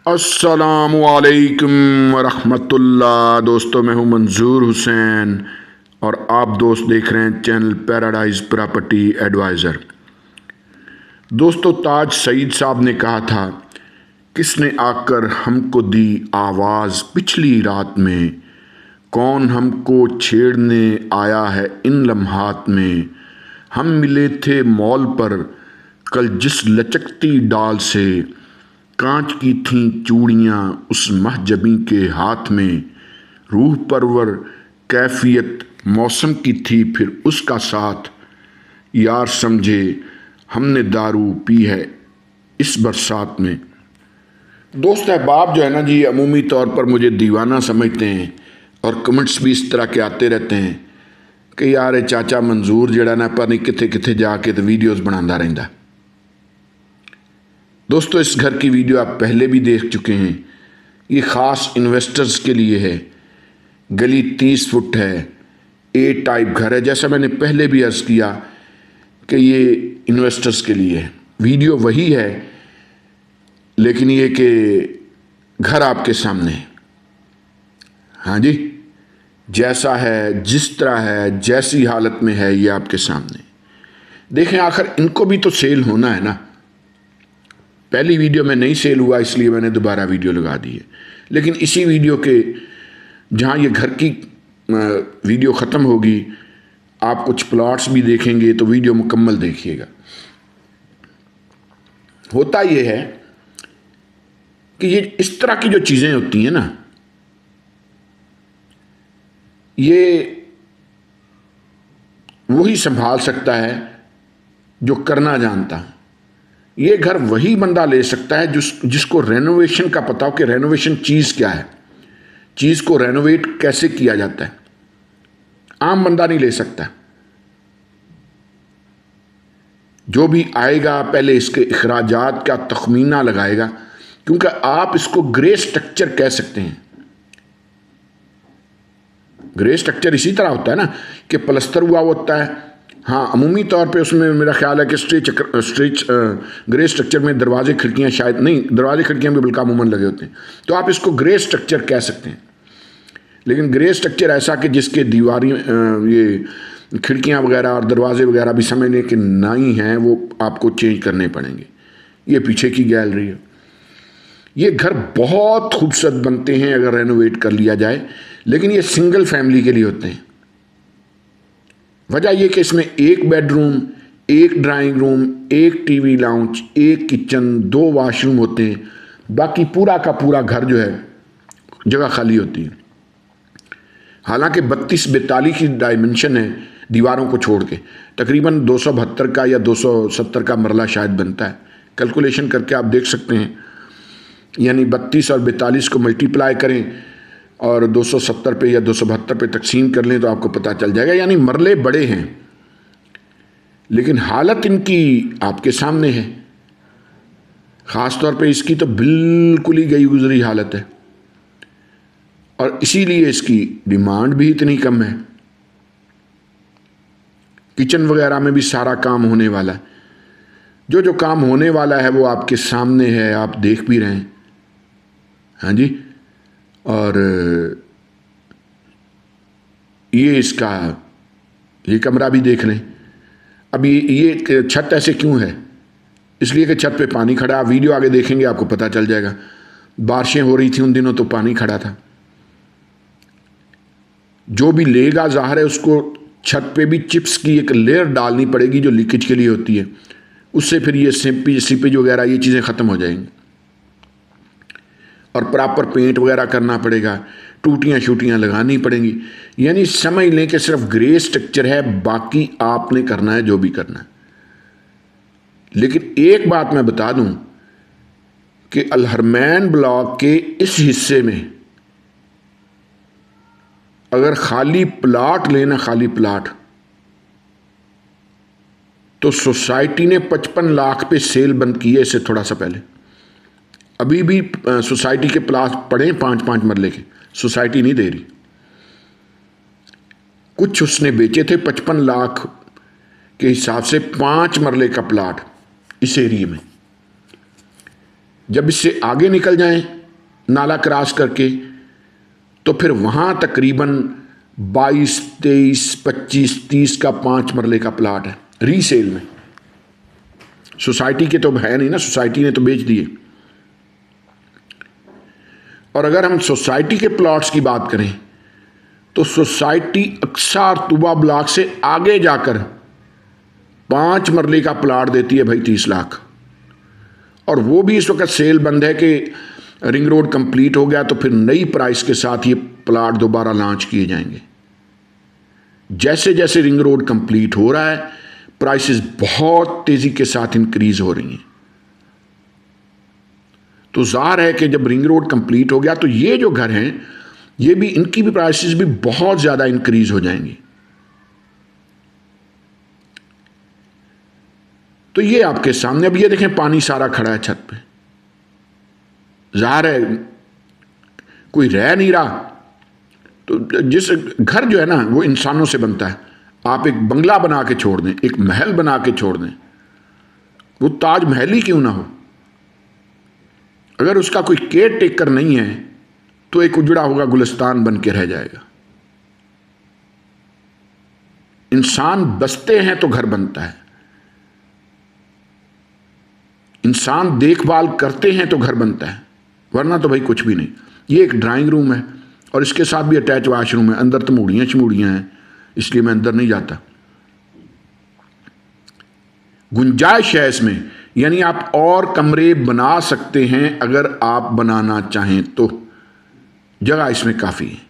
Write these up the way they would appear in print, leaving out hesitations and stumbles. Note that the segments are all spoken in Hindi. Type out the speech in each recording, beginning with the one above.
अस्सलामुअलैकुम वरहमतुल्लाह। दोस्तों, मैं हूं मंजूर हुसैन और आप दोस्त देख रहे हैं चैनल पैराडाइज प्रॉपर्टी एडवाइज़र। दोस्तों, ताज सईद साहब ने कहा था, किसने आकर हमको दी आवाज़ पिछली रात में, कौन हमको छेड़ने आया है इन लम्हात में। हम मिले थे मॉल पर कल जिस लचकती डाल से, कांच की थीं चूड़ियाँ उस महजबी के हाथ में। रूह परवर कैफियत मौसम की थी फिर उसका साथ, यार समझे हमने दारू पी है इस बरसात में। दोस्त अहबाब जो है ना जी, अमूमी तौर पर मुझे दीवाना समझते हैं और कमेंट्स भी इस तरह के आते रहते हैं कि यार ये चाचा मंजूर जड़ा ना पर नहीं किथे किथे जाके तो वीडियोज़ बनाता रहता। दोस्तों, इस घर की वीडियो आप पहले भी देख चुके हैं। ये ख़ास इन्वेस्टर्स के लिए है। गली 30 फुट है, ए टाइप घर है। जैसा मैंने पहले भी अर्ज़ किया कि ये इन्वेस्टर्स के लिए है। वीडियो वही है, लेकिन ये कि घर आपके सामने है। हाँ जी, जैसा है, जिस तरह है, जैसी हालत में है, ये आपके सामने। देखें, आखिर इनको भी तो सेल होना है ना। पहली वीडियो में नहीं सेल हुआ, इसलिए मैंने दोबारा वीडियो लगा दी है। लेकिन इसी वीडियो के जहाँ ये घर की वीडियो ख़त्म होगी, आप कुछ प्लॉट्स भी देखेंगे, तो वीडियो मुकम्मल देखिएगा। होता ये है कि ये इस तरह की जो चीज़ें होती हैं ना, ये वही संभाल सकता है जो करना जानता है। ये घर वही बंदा ले सकता है जिसको रेनोवेशन का पता हो कि रेनोवेशन चीज़ क्या है, चीज़ को रेनोवेट कैसे किया जाता है। आम बंदा नहीं ले सकता। जो भी आएगा पहले इसके अखराजात का तखमीना लगाएगा, क्योंकि आप इसको ग्रे स्ट्रक्चर कह सकते हैं। ग्रे स्ट्रक्चर इसी तरह होता है ना कि प्लस्तर हुआ होता है। हाँ, अमूमी तौर पे उसमें मेरा ख्याल है कि स्ट्रेच ग्रे स्ट्रक्चर में दरवाजे खिड़कियाँ शायद नहीं, दरवाजे खिड़कियाँ भी बिल्कुल अमूमन लगे होते हैं, तो आप इसको ग्रे स्ट्रक्चर कह सकते हैं। लेकिन ग्रे स्ट्रक्चर ऐसा कि जिसके दीवारी ये खिड़कियाँ वगैरह और दरवाजे वगैरह भी समझने के नहीं हैं, वो आपको चेंज करने पड़ेंगे। ये पीछे की गैलरी है। ये घर बहुत खूबसूरत बनते हैं अगर रेनोवेट कर लिया जाए, लेकिन ये सिंगल फैमिली के लिए होते हैं। वजह यह कि इसमें एक बेडरूम, एक ड्राइंग रूम, एक टीवी लाउंज, एक किचन, 2 वाशरूम होते हैं। बाकी पूरा का पूरा घर जो है जगह खाली होती है। हालांकि 32-42 की डायमेंशन है दीवारों को छोड़ के, तकरीबन 272 का या 270 का मरला शायद बनता है। कैलकुलेशन करके आप देख सकते हैं, यानी 32 और 42 को मल्टीप्लाई करें और 270 पे या 272 पे तकसीम कर लें तो आपको पता चल जाएगा। यानी मरले बड़े हैं, लेकिन हालत इनकी आपके सामने है। ख़ास तौर पे इसकी तो बिल्कुल ही गई गुजरी हालत है, और इसीलिए इसकी डिमांड भी इतनी कम है। किचन वगैरह में भी सारा काम होने वाला है। जो काम होने वाला है वो आपके सामने है, आप देख भी रहे हैं। हाँ जी, और ये इसका ये कमरा भी देख लें। अब ये छत ऐसे क्यों है? इसलिए कि छत पे पानी खड़ा। वीडियो आगे देखेंगे आपको पता चल जाएगा। बारिशें हो रही थी उन दिनों तो पानी खड़ा था। जो भी लेगा ज़ाहिर है उसको छत पे भी चिप्स की एक लेयर डालनी पड़ेगी जो लीकेज के लिए होती है। उससे फिर ये सीपेज वगैरह ये चीज़ें ख़त्म हो जाएंगी, और प्रॉपर पेंट वगैरह करना पड़ेगा, टूटियाँ शूटियाँ लगानी पड़ेंगी। यानी समझ लें कि सिर्फ ग्रे स्ट्रक्चर है, बाकी आपने करना है जो भी करना है। लेकिन एक बात मैं बता दूं कि अल हरमैन ब्लॉक के इस हिस्से में अगर खाली प्लाट लेना, खाली प्लाट, तो सोसाइटी ने 55 लाख पे सेल बंद की है इससे थोड़ा सा पहले। अभी भी सोसाइटी के प्लाट पड़े 5-5 मरले के, सोसाइटी नहीं दे रही। कुछ उसने बेचे थे 55 लाख के हिसाब से 5 मरले का प्लाट इस एरिया में। जब इससे आगे निकल जाएं नाला क्रॉस करके, तो फिर वहाँ तकरीबन 22, 23, 25, 30 का 5 मरले का प्लाट है रीसेल में। सोसाइटी के तो है नहीं ना, सोसाइटी ने तो बेच दिए। और अगर हम सोसाइटी के प्लॉट्स की बात करें तो सोसाइटी अक्सा तुबा ब्लॉक से आगे जाकर 5 मरले का प्लाट देती है भाई 30 लाख। और वो भी इस वक्त सेल बंद है कि रिंग रोड कंप्लीट हो गया तो फिर नई प्राइस के साथ ये प्लाट दोबारा लॉन्च किए जाएंगे। जैसे जैसे रिंग रोड कंप्लीट हो रहा है प्राइसेस बहुत तेजी के साथ इंक्रीज हो रही हैं। तो जाहिर है कि जब रिंग रोड कंप्लीट हो गया तो ये जो घर हैं ये भी, इनकी भी प्राइसेस भी बहुत ज्यादा इंक्रीज हो जाएंगी। तो ये आपके सामने, अब ये देखें पानी सारा खड़ा है छत पे, जाहिर है कोई रह नहीं रहा। तो जिस घर जो है ना वो इंसानों से बनता है। आप एक बंगला बना के छोड़ दें, एक महल बना के छोड़ दें, वो ताजमहल ही क्यों ना हो, अगर उसका कोई केयर टेकर नहीं है तो एक उजड़ा हुआ गुलिस्तान बन के रह जाएगा। इंसान बसते हैं तो घर बनता है, इंसान देखभाल करते हैं तो घर बनता है, वरना तो भाई कुछ भी नहीं। ये एक ड्राइंग रूम है और इसके साथ भी अटैच वाशरूम है। अंदर तो मूड़ियाँ चमूड़ियाँ हैं, इसलिए मैं अंदर नहीं जाता। गुंजाइश है इसमें, यानी आप और कमरे बना सकते हैं अगर आप बनाना चाहें तो, जगह इसमें काफ़ी है।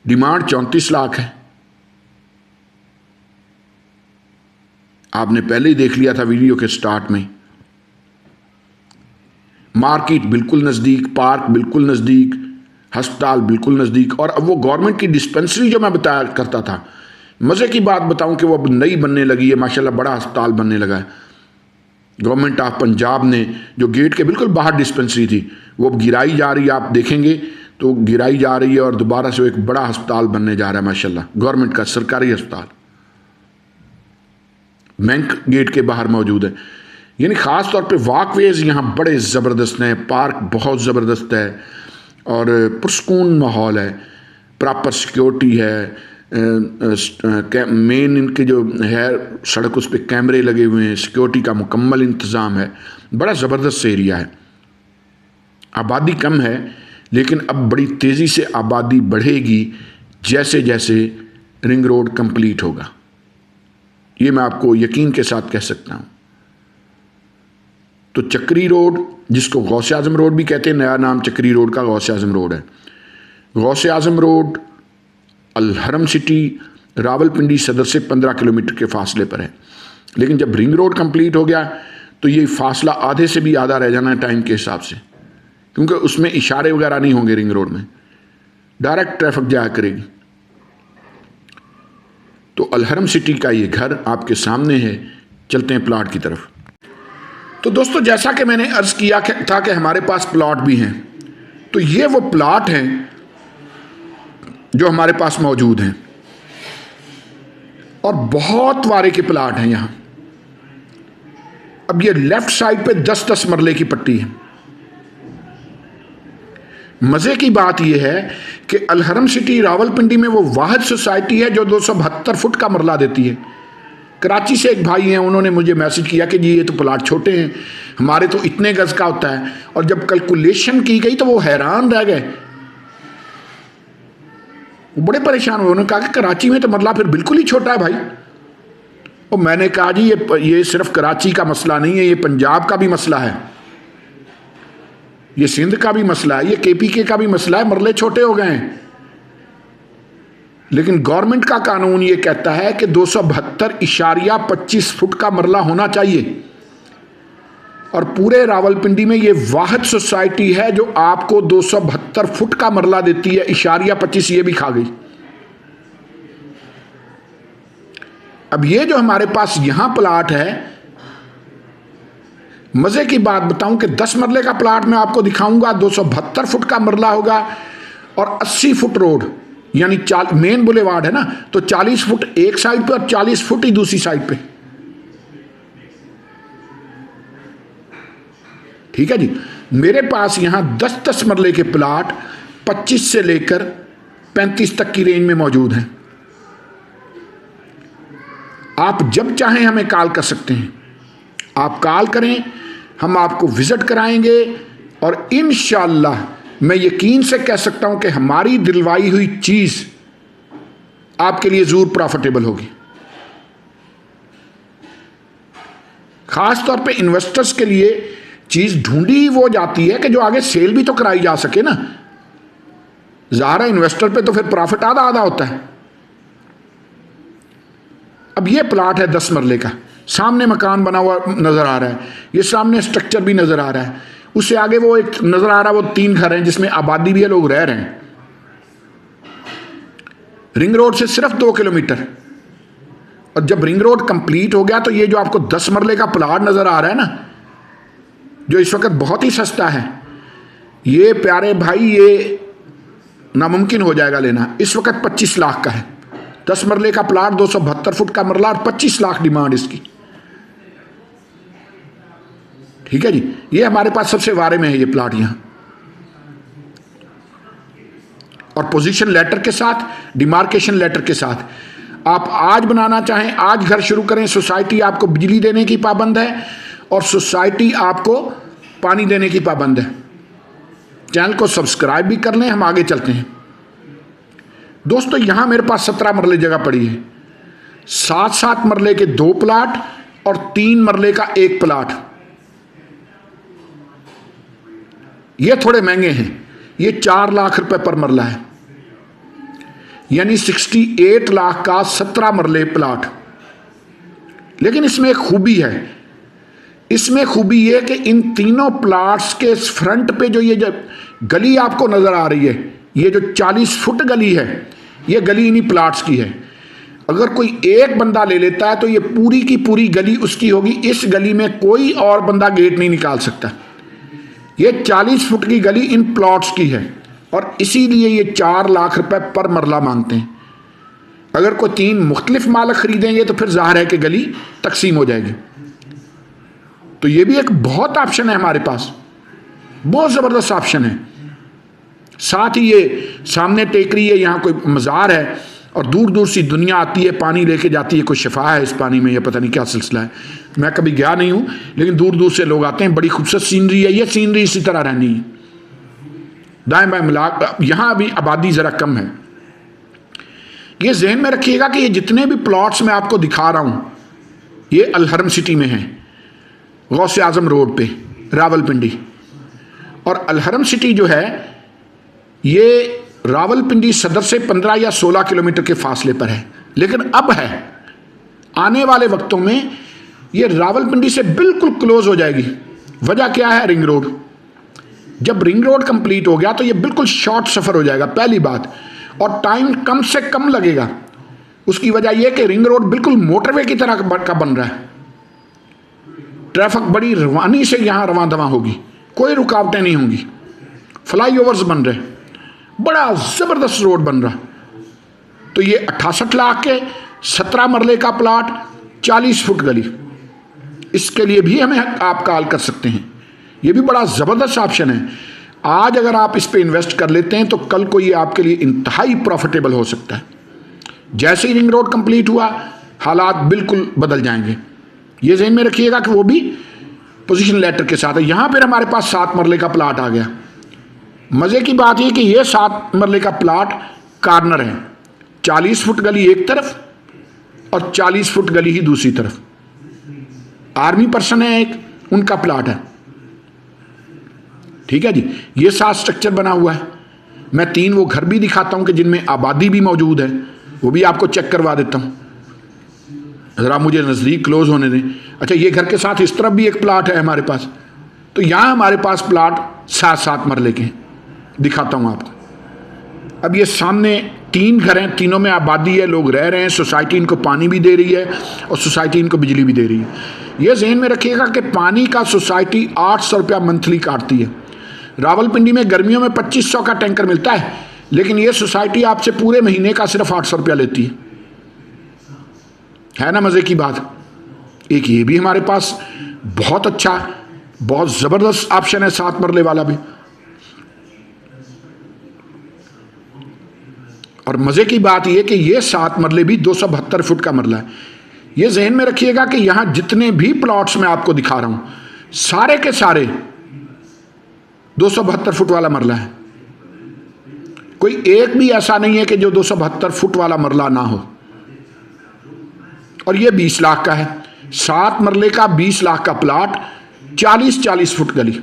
डिमांड 34 लाख है। आपने पहले ही देख लिया था वीडियो के स्टार्ट में। मार्केट बिल्कुल नज़दीक, पार्क बिल्कुल नज़दीक, अस्पताल बिल्कुल नज़दीक। और अब वो गवर्नमेंट की डिस्पेंसरी जो मैं बताया करता था, मज़े की बात बताऊं कि वो अब नई बनने लगी है, माशाल्लाह बड़ा अस्पताल बनने लगा है। गवर्नमेंट ऑफ पंजाब ने जो गेट के बिल्कुल बाहर डिस्पेंसरी थी वो अब गिराई जा रही है, आप देखेंगे तो गिराई जा रही है और दोबारा से वो एक बड़ा अस्पताल बनने जा रहा है माशाल्लाह, गवर्नमेंट का सरकारी अस्पताल। बैंक गेट के बाहर मौजूद है। यानी ख़ास तौर पे वॉकवेज यहाँ बड़े ज़बरदस्त हैं, पार्क बहुत ज़बरदस्त है और पुरसकून माहौल है, प्रॉपर सिक्योरिटी है। मेन इनके जो है सड़क उस पर कैमरे लगे हुए हैं, सिक्योरिटी का मुकम्मल इंतज़ाम है। बड़ा ज़बरदस्त एरिया है। आबादी कम है लेकिन अब बड़ी तेज़ी से आबादी बढ़ेगी जैसे जैसे रिंग रोड कंप्लीट होगा, ये मैं आपको यकीन के साथ कह सकता हूँ। तो चक्री रोड, जिसको गौसे आज़म रोड भी कहते हैं, नया नाम चक्री रोड का गौसे आज़म रोड है। गौसे आज़म रोड अल हरम सिटी रावलपिंडी सदर से 15 किलोमीटर के फासले पर है। लेकिन जब रिंग रोड कंप्लीट हो गया तो ये फासला आधे से भी आधा रह जाना है टाइम के हिसाब से, क्योंकि उसमें इशारे वगैरह नहीं होंगे। रिंग रोड में डायरेक्ट ट्रैफिक जाया करेगी। तो अल हरम सिटी का ये घर आपके सामने है। चलते हैं प्लाट की तरफ। तो दोस्तों, जैसा कि मैंने अर्ज किया था कि हमारे पास प्लॉट भी हैं, तो ये वो प्लॉट हैं जो हमारे पास मौजूद हैं और बहुत वारे के प्लाट हैं यहां। अब ये लेफ्ट साइड पे 10-10 मरले की पट्टी है। मजे की बात यह है कि अल हरम सिटी रावलपिंडी में वो वाहिद सोसाइटी है जो 272 फुट का मरला देती है। कराची से एक भाई हैं, उन्होंने मुझे मैसेज किया कि जी ये तो प्लाट छोटे हैं, हमारे तो इतने गज का होता है। और जब कैलकुलेशन की गई तो वो हैरान रह गए, बड़े परेशान हुए। उन्होंने कहा कि कराची में तो मरला फिर बिल्कुल ही छोटा है भाई। और मैंने कहा जी ये सिर्फ कराची का मसला नहीं है, ये पंजाब का भी मसला है, ये सिंध का भी मसला है, ये केपीके का भी मसला है, मरले छोटे हो गए हैं। लेकिन गवर्नमेंट का कानून ये कहता है कि 272.25 फुट का मरला होना चाहिए। और पूरे रावलपिंडी में ये वाहिद सोसाइटी है जो आपको 272 फुट का मरला देती है। 25 ये भी खा गई। अब ये जो हमारे पास यहां प्लाट है, मजे की बात बताऊं कि 10 मरले का प्लाट मैं आपको दिखाऊंगा, 272 फुट का मरला होगा और 80 फुट रोड, यानी मेन बुलेवार्ड है ना, तो 40 फुट एक साइड पे और 40 फुट ही दूसरी साइड पे। ठीक है जी। मेरे पास यहाँ 10-10 मरले के प्लाट 25 से लेकर 35 तक की रेंज में मौजूद हैं। आप जब चाहें हमें कॉल कर सकते हैं, आप कॉल करें, हम आपको विजिट कराएंगे और इंशाअल्लाह मैं यकीन से कह सकता हूं कि हमारी दिलवाई हुई चीज आपके लिए जरूर प्रॉफिटेबल होगी। खास तौर पे इन्वेस्टर्स के लिए चीज ढूंढी वो जाती है कि जो आगे सेल भी तो कराई जा सके ना। ज़ाहिर है इन्वेस्टर पे तो फिर प्रॉफिट आधा आधा होता है। अब ये प्लाट है 10 मरले का, सामने मकान बना हुआ नजर आ रहा है, ये सामने स्ट्रक्चर भी नजर आ रहा है, उससे आगे वो एक नजर आ रहा है, वो 3 घर हैं जिसमें आबादी भी है, लोग रह रहे हैं। रिंग रोड से सिर्फ 2 किलोमीटर। और जब रिंग रोड कंप्लीट हो गया तो ये जो आपको 10 मरले का प्लाट नजर आ रहा है ना, जो इस वक्त बहुत ही सस्ता है, ये प्यारे भाई ये नामुमकिन हो जाएगा लेना। इस वक्त 25 लाख का है 10 मरले का प्लाट, 272 फुट का मरला और 25 लाख डिमांड इसकी। ठीक है जी, ये हमारे पास सबसे वारे में है ये प्लाट यहां, और पोजीशन लेटर के साथ, डिमार्केशन लेटर के साथ। आप आज बनाना चाहें आज घर शुरू करें। सोसाइटी आपको बिजली देने की पाबंद है और सोसाइटी आपको पानी देने की पाबंद है। चैनल को सब्सक्राइब भी कर लें, हम आगे चलते हैं। दोस्तों यहां मेरे पास 17 मरले जगह पड़ी है, 7-7 मरले के 2 प्लाट और 3 मरले का 1 प्लाट। ये थोड़े महंगे हैं, ये 4 लाख रुपए पर मरला है, यानी 68 लाख का 17 मरले प्लाट। लेकिन इसमें एक खूबी है, इसमें खूबी यह कि इन तीनों प्लाट्स के फ्रंट पे जो ये जो गली आपको नजर आ रही है, ये जो 40 फुट गली है, ये गली इन्हीं प्लाट्स की है। अगर कोई एक बंदा ले लेता है तो ये पूरी की पूरी गली उसकी होगी। इस गली में कोई और बंदा गेट नहीं निकाल सकता। ये 40 फुट की गली इन प्लॉट्स की है और इसीलिए ये 4 लाख रुपए पर मरला मांगते हैं। अगर कोई 3 मुख्तलिफ मालिक खरीदेंगे तो फिर जाहिर है कि गली तकसीम हो जाएगी। तो ये भी एक बहुत ऑप्शन है हमारे पास, बहुत ज़बरदस्त ऑप्शन है। साथ ही ये सामने टेकरी है, यहाँ कोई मज़ार है और दूर दूर से दुनिया आती है, पानी लेके जाती है। कोई शिफा है इस पानी में, यह पता नहीं क्या सिलसिला है, मैं कभी गया नहीं हूँ, लेकिन दूर दूर से लोग आते हैं। बड़ी खूबसूरत सीनरी है, ये सीनरी इसी तरह रहनी है। दाएं बाएं मिला, यहाँ अभी आबादी ज़रा कम है। ये जहन में रखिएगा कि ये जितने भी प्लॉट्स मैं आपको दिखा रहा हूँ ये अलहरम सिटी में हैं, गौसे आजम रोड पे रावलपिंडी। और अलहरम सिटी जो है ये रावलपिंडी सदर से 15 या 16 किलोमीटर के फासले पर है, लेकिन अब है आने वाले वक्तों में ये रावलपिंडी से बिल्कुल क्लोज हो जाएगी। वजह क्या है? Ring road. जब रिंग रोड कंप्लीट हो गया तो ये बिल्कुल शॉर्ट सफ़र हो जाएगा, पहली बात, और टाइम कम से कम लगेगा। उसकी वजह यह कि रिंग रोड बिल्कुल मोटरवे की तरह का बन रहा है। ट्रैफिक बड़ी रवानी से यहाँ रवां दवां होगी, कोई रुकावटें नहीं होंगी। फ्लाईओवर्स बन रहे, बड़ा ज़बरदस्त रोड बन रहा। तो ये 68 लाख के 17 मरले का प्लाट, 40 फुट गली, इसके लिए भी हमें आप कॉल कर सकते हैं। ये भी बड़ा ज़बरदस्त ऑप्शन है। आज अगर आप इस पे इन्वेस्ट कर लेते हैं तो कल को ये आपके लिए इंतहाई प्रॉफिटेबल हो सकता है। जैसे ही रिंग रोड कंप्लीट हुआ हालात बिल्कुल बदल जाएंगे, ये ज़हन में रखिएगा कि वो भी पोजीशन लेटर के साथ है। यहाँ पर हमारे पास 7 मरले का प्लाट आ गया। मज़े की बात यह कि ये 7 मरले का प्लाट कॉर्नर है, 40 फुट गली एक तरफ और 40 फुट गली ही दूसरी तरफ। आर्मी पर्सन है एक, उनका प्लाट है। ठीक है जी, ये 7 स्ट्रक्चर बना हुआ है। मैं 3 वो घर भी दिखाता हूं कि जिनमें आबादी भी मौजूद है, वो भी आपको चेक करवा देता हूं। ज़रा मुझे नज़दीक क्लोज होने दें। अच्छा, ये घर के साथ इस तरफ भी एक प्लाट है हमारे पास। तो यहाँ हमारे पास प्लाट 7-7 मरले के हैं, दिखाता हूँ आपको। अब ये सामने 3 घर हैं, तीनों में आबादी है, लोग रह रहे हैं। सोसाइटी इनको पानी भी दे रही है और सोसाइटी इनको बिजली भी दे रही है। ये ज़हन में रखिएगा कि पानी का सोसाइटी 800 रुपया मंथली काटती है। रावलपिंडी में गर्मियों में 2500 का टैंकर मिलता है, लेकिन ये सोसाइटी आपसे पूरे महीने का सिर्फ 800 रुपया लेती है ना मज़े की बात। एक ये भी हमारे पास बहुत अच्छा बहुत जबरदस्त ऑप्शन है 7 मरले वाला भी। और मजे की बात यह कि यह 7 मरले भी 272 फुट का मरला है। यह जहन में रखिएगा कि यहां जितने भी प्लॉट्स मैं आपको दिखा रहा हूं सारे के सारे 272 फुट वाला मरला है। कोई एक भी ऐसा नहीं है कि जो 272 फुट वाला मरला ना हो। और यह 20 लाख का है, 7 मरले का 20 लाख का प्लॉट, 40-40 फुट गली।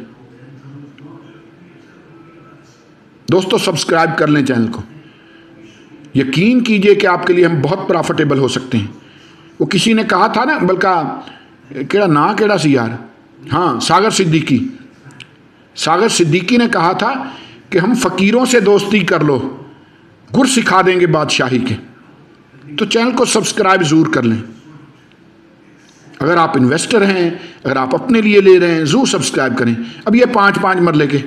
दोस्तों सब्सक्राइब कर लें चैनल को, यकीन कीजिए कि आपके लिए हम बहुत प्रॉफिटेबल हो सकते हैं। वो किसी ने कहा था ना, बल्कि केड़ा ना केड़ा सी यार, हाँ सागर सिद्दीकी ने कहा था कि हम फकीरों से दोस्ती कर लो, गुर सिखा देंगे बादशाही के। तो चैनल को सब्सक्राइब जरूर कर लें। अगर आप इन्वेस्टर हैं, अगर आप अपने लिए ले रहे हैं, जरूर सब्सक्राइब करें। अब ये 5-5 मरले के,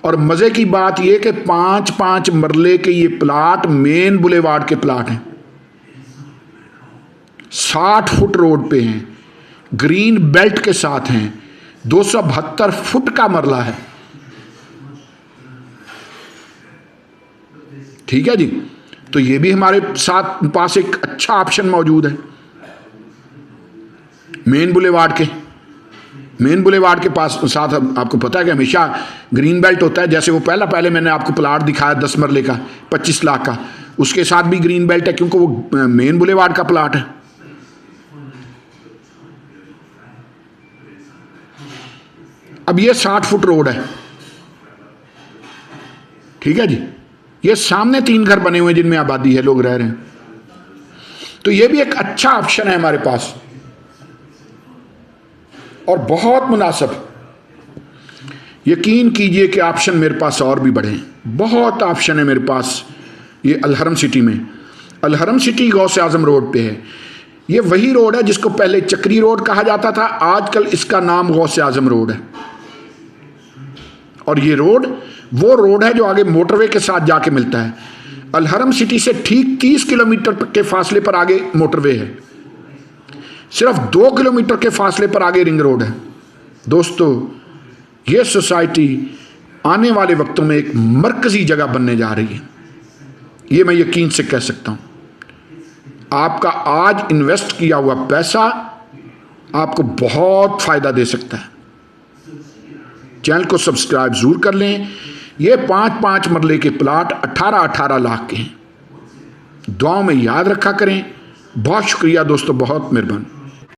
और मजे की बात यह कि 5-5 मरले के ये प्लाट मेन बुलेवार्ड के प्लाट हैं, 60 फुट रोड पे हैं, ग्रीन बेल्ट के साथ हैं, 272 फुट का मरला है। ठीक है जी। तो ये भी हमारे साथ पास एक अच्छा ऑप्शन मौजूद है मेन बुलेवार्ड के पास साथ। आपको पता है कि हमेशा ग्रीन बेल्ट होता है। जैसे वो पहले मैंने आपको प्लाट दिखाया 10 मरले का 25 लाख का, उसके साथ भी ग्रीन बेल्ट है क्योंकि वो मेन बुलेवार्ड का प्लाट है। अब ये 60 फुट रोड है। ठीक है जी। ये सामने 3 घर बने हुए हैं जिनमें आबादी है, लोग रह रहे हैं। तो ये भी एक अच्छा ऑप्शन है हमारे पास और बहुत मुनासिब। यकीन कीजिए कि ऑप्शन मेरे पास और भी बढ़े हैं, बहुत ऑप्शन है मेरे पास। ये अलहरम सिटी में, अलहरम सिटी गौसे आजम रोड पे है। ये वही रोड है जिसको पहले चक्री रोड कहा जाता था, आजकल इसका नाम गौसे आजम रोड है। और ये रोड वो रोड है जो आगे मोटरवे के साथ जाके मिलता है। अलहरम सिटी से ठीक 30 किलोमीटर के फासले पर आगे मोटरवे है, सिर्फ 2 किलोमीटर के फासले पर आगे रिंग रोड है। दोस्तों ये सोसाइटी आने वाले वक्तों में एक मरकजी जगह बनने जा रही है, ये मैं यकीन से कह सकता हूं। आपका आज इन्वेस्ट किया हुआ पैसा आपको बहुत फायदा दे सकता है। चैनल को सब्सक्राइब जरूर कर लें। ये 5-5 मरले के प्लाट 18-18 लाख के हैं। दुआओं में याद रखा करें। बहुत शुक्रिया दोस्तों, बहुत मेहरबानी।